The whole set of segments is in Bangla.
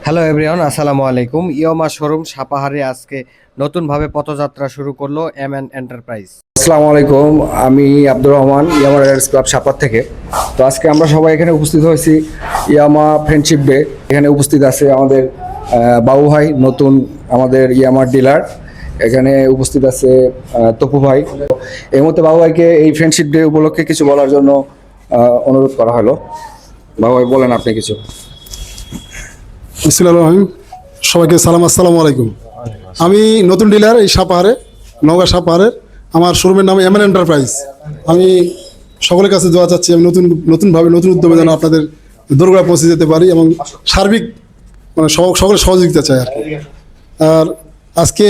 হ্যালো এভরিওয়ান, আসসালামু আলাইকুম। ইয়মা শোরুম সাপাহারে আজকে নতুনভাবে পথযাত্রা শুরু করলো এমএন এন্টারপ্রাইজ। আসসালামু আলাইকুম, আমি আব্দুর রহমান, ইয়ামা রাইডার্স ক্লাব সাপার থেকে। তো আজকে আমরা সবাই এখানে উপস্থিত হয়েছি ইয়ামা ফ্রেন্ডশিপ ডে। এখানে উপস্থিত আছে আমাদের বাবু ভাই, নতুন আমাদের ইয়ামার ডিলার। এখানে উপস্থিত আছে তপু ভাই। এই মুহূর্তে বাবু ভাইকে এই ফ্রেন্ডশিপ ডে উপলক্ষে কিছু বলার জন্য অনুরোধ করা হলো। বাবু ভাই বলেন আপনি কিছু। বিসমিল্লাহির সবাইকে সালাম, আসসালামু আলাইকুম। আমি নতুন ডিলার এই সাপাহারে, নওগাঁ সাপাহারের। আমার শোরুমের নাম এমএন এন্টারপ্রাইজ। আমি সকলের কাছে দোয়া চাচ্ছি আমি নতুনভাবে নতুন উদ্যোগে যেন আপনাদের দোরগোড়ায় পৌঁছে যেতে পারি এবং সার্বিক মানে সকলের সহযোগিতা চাই আর কি। আর আজকে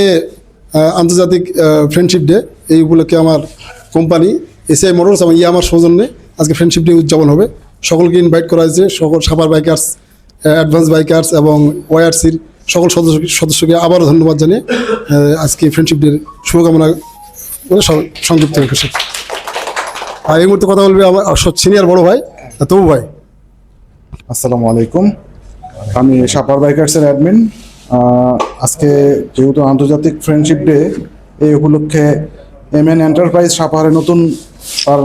আন্তর্জাতিক ফ্রেন্ডশিপ ডে, এই উপলক্ষে আমার কোম্পানি এসিআই মোটরস এবং ইয়ামার সৌজন্যে আজকে ফ্রেন্ডশিপ ডে উদযাপন হবে। সকলকে ইনভাইট করা হয়েছে, সকল সাপার বাইকার্স, অ্যাডভান্স বাইকার্স এবং ওয়াইআরসির সকল সদস্যকে আবারও ধন্যবাদ জানিয়ে আজকে ফ্রেন্ডশিপ ডের শুভকামনা করে সংযুক্ত রেখেছে। আর এই মুহূর্তে কথা বলবে আমার সিনিয়র বড় ভাই তবু ভাই। আসসালামু আলাইকুম, আমি সাপার বাইকার্সের অ্যাডমিন। আজকে যেহেতু আন্তর্জাতিক ফ্রেন্ডশিপ ডে, এই উপলক্ষে এমএন এন্টারপ্রাইজ সাপাহারে নতুন তার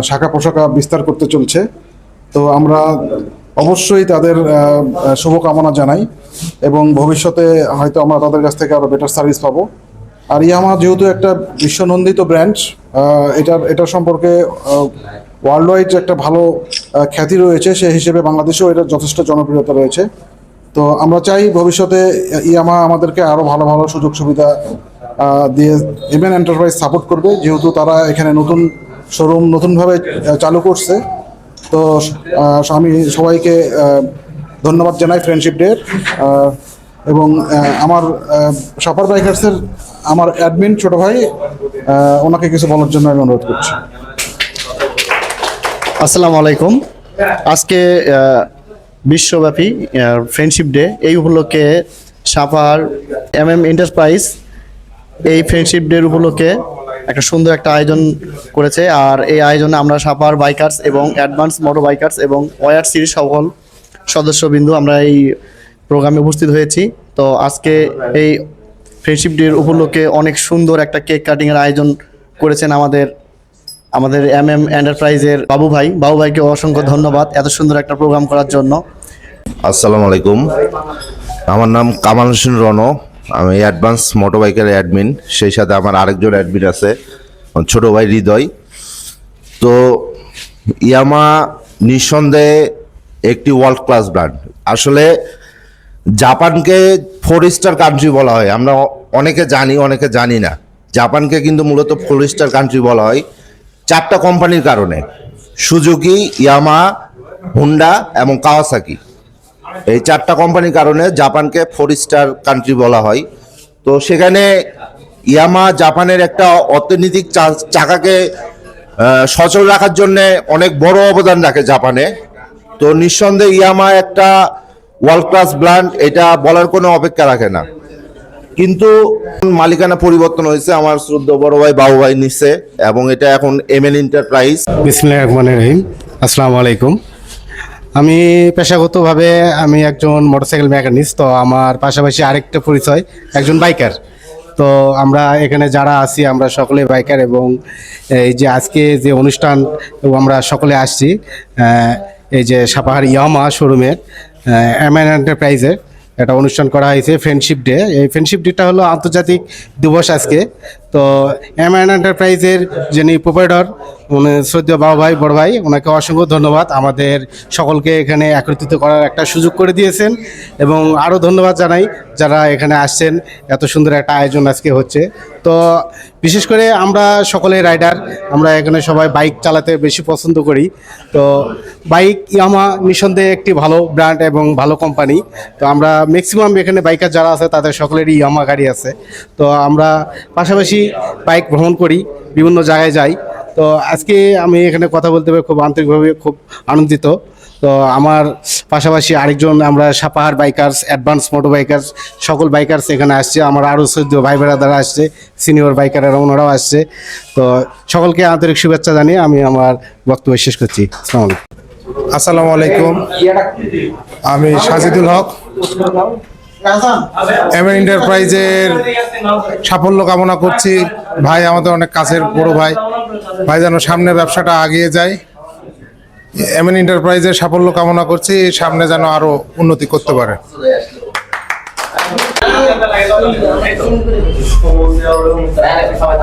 শাখা প্রশাখা বিস্তার করতে চলছে। তো আমরা অবশ্যই তাদের শুভকামনা জানাই এবং ভবিষ্যতে হয়তো আমরা তাদের কাছ থেকে আরও বেটার সার্ভিস পাবো। আর ইয়ামাহা যেহেতু একটা বিশ্বনন্দিত ব্র্যান্ড, এটার সম্পর্কে ওয়ার্ল্ড ওয়াইড একটা ভালো খ্যাতি রয়েছে, সেই হিসেবে বাংলাদেশেও এটার যথেষ্ট জনপ্রিয়তা রয়েছে। তো আমরা চাই ভবিষ্যতে ইয়ামাহা আমাদেরকে আরও ভালো ভালো সুযোগ সুবিধা দিয়ে এমএন এন্টারপ্রাইজ সাপোর্ট করবে, যেহেতু তারা এখানে নতুন শোরুম নতুনভাবে চালু করছে। তো আমি সবাইকে ধন্যবাদ জানাই ফ্রেন্ডশিপ ডে। এবং আমার সাপার বাইকার্সের আমার অ্যাডমিন ছোট ভাই, ওনাকে কিছু বলার জন্য আমি অনুরোধ করছি। আসসালামু আলাইকুম। আজকে বিশ্বব্যাপী ফ্রেন্ডশিপ ডে, এই উপলক্ষে সাপার এমএম এন্টারপ্রাইজ এই ফ্রেন্ডশিপ ডের উপলক্ষে একটা সুন্দর একটা আয়োজন করেছে। আর এই আয়োজনে আমরা সাপার বাইকার্স এবং অ্যাডভান্স মোটর বাইকার্স এবং ওয়াইআরসির সকল সদস্যবৃন্দ আমরা এই প্রোগ্রামে উপস্থিত হয়েছি। তো আজকে এই ফ্রেন্ডশিপ ডের উপলক্ষে অনেক সুন্দর একটা কেক কাটিংয়ের আয়োজন করেছেন আমাদের এমএম এন্টারপ্রাইজের বাবু ভাইকে অসংখ্য ধন্যবাদ এত সুন্দর একটা প্রোগ্রাম করার জন্য। আসসালামু আলাইকুম, আমার নাম কামাল হোসেন রণ, আমি অ্যাডভান্স মোটর বাইকের অ্যাডমিন। সেই সাথে আমার আরেকজন অ্যাডমিন আছে, ছোট ভাই হৃদয়। তো ইয়ামা নিঃসন্দেহে একটি ওয়ার্ল্ড ক্লাস ব্র্যান্ড। আসলে জাপানকে 4 স্টার কান্ট্রি বলা হয়, আমরা অনেকে জানি অনেকে জানি না। জাপানকে কিন্তু মূলত 4 স্টার কান্ট্রি বলা হয় 4টা কোম্পানির কারণে: সুজুকি, ইয়ামাহা, হুন্ডা এবং কাওয়াসাকি। এই 4টা কোম্পানির কারণে জাপানকে 4 স্টার কান্ট্রি বলা হয়। তো সেখানে ইয়ামাহা জাপানের একটা অর্থনৈতিক চাকাকে সচল রাখার জন্য অনেক বড় অবদান রাখে জাপানে। তো নিঃসন্দেহে ইয়ামাহা একটা ওয়ার্ল্ড ক্লাস ব্র্যান্ড, এটা বলার কোনো অপেক্ষা রাখে না। কিন্তু মালিকানা পরিবর্তন হয়েছে, আমার শ্রদ্ধেয় বড় ভাই বাবু ভাই নিচ্ছে, এবং এটা এখন এমএন এন্টারপ্রাইজ। বিসমিল্লাহির রহমানির রহিম। আসসালামু আলাইকুম। আমি পেশাগতভাবে আমি একজন মোটরসাইকেল মেকানিক্স। তো আমার পাশাপাশি আরেকটা পরিচয় একজন বাইকার। তো আমরা এখানে যারা আছি আমরা সকলে বাইকার, এবং এই যে আজকে যে অনুষ্ঠান আমরা সকলে আসছি এই যে সাপাহার ইয়ামাহা শোরুমের এমএন এন্টারপ্রাইজের একটা অনুষ্ঠান করা হয়েছে ফ্রেন্ডশিপ ডে। এই ফ্রেন্ডশিপ ডেটা হলো আন্তর্জাতিক দিবস আজকে। তো এমএন এন্টারপ্রাইজের যিনি প্রোপাইটর শ্রদ্ধেয় বাবু ভাই, বড় ভাই, ওনাকে অসংখ্য ধন্যবাদ। আমাদের সকলকে এখানে একত্রিত করার একটা সুযোগ করে দিয়েছেন, এবং আরও ধন্যবাদ জানাই যারা এখানে আসছেন। এত সুন্দর একটা আয়োজন আজকে হচ্ছে। তো বিশেষ করে আমরা সকলে রাইডার, আমরা এখানে সবাই বাইক চালাতে বেশি পছন্দ করি। তো বাইক ইয়ামাহা নিঃসন্দেহে একটি ভালো ব্র্যান্ড এবং ভালো কোম্পানি। তো আমরা ম্যাক্সিমাম এখানে বাইকার যারা আছে তাদের সকলেরই ইয়ামাহা গাড়ি আছে। তো আমরা পাশাপাশি বাইক ভ্রমণ করি, বিভিন্ন জায়গায় যাই। তো আজকে আমি এখানে কথা বলতে পেরে খুব আন্তরিকভাবে খুব আনন্দিত। তো আমার পাশাপাশি আরেকজন আমরা Sapahar bikers, advance motor bikers সকল বাইকার্স এখানে আসছে। আমার আরও শ্রদ্ধেয় ভাই বেড়াদারা আসছে, সিনিয়র বাইকাররা ওনারাও আসছে। তো সকলকে আন্তরিক শুভেচ্ছা জানিয়ে আমি আমার বক্তব্য শেষ করছি। আসসালামু আলাইকুম। আসসালামু আলাইকুম, আমি সাজিদুল হক। এমএন এন্টারপ্রাইজের সাফল্য কামনা করছি। ভাই আমাদের অনেক কাছের বড় ভাই, ভাই যেন সামনে ব্যবসাটা এগিয়ে যায়। এমএন এন্টারপ্রাইজের সাফল্য কামনা করছি, সামনে যেন আরো উন্নতি করতে পারে। সবাই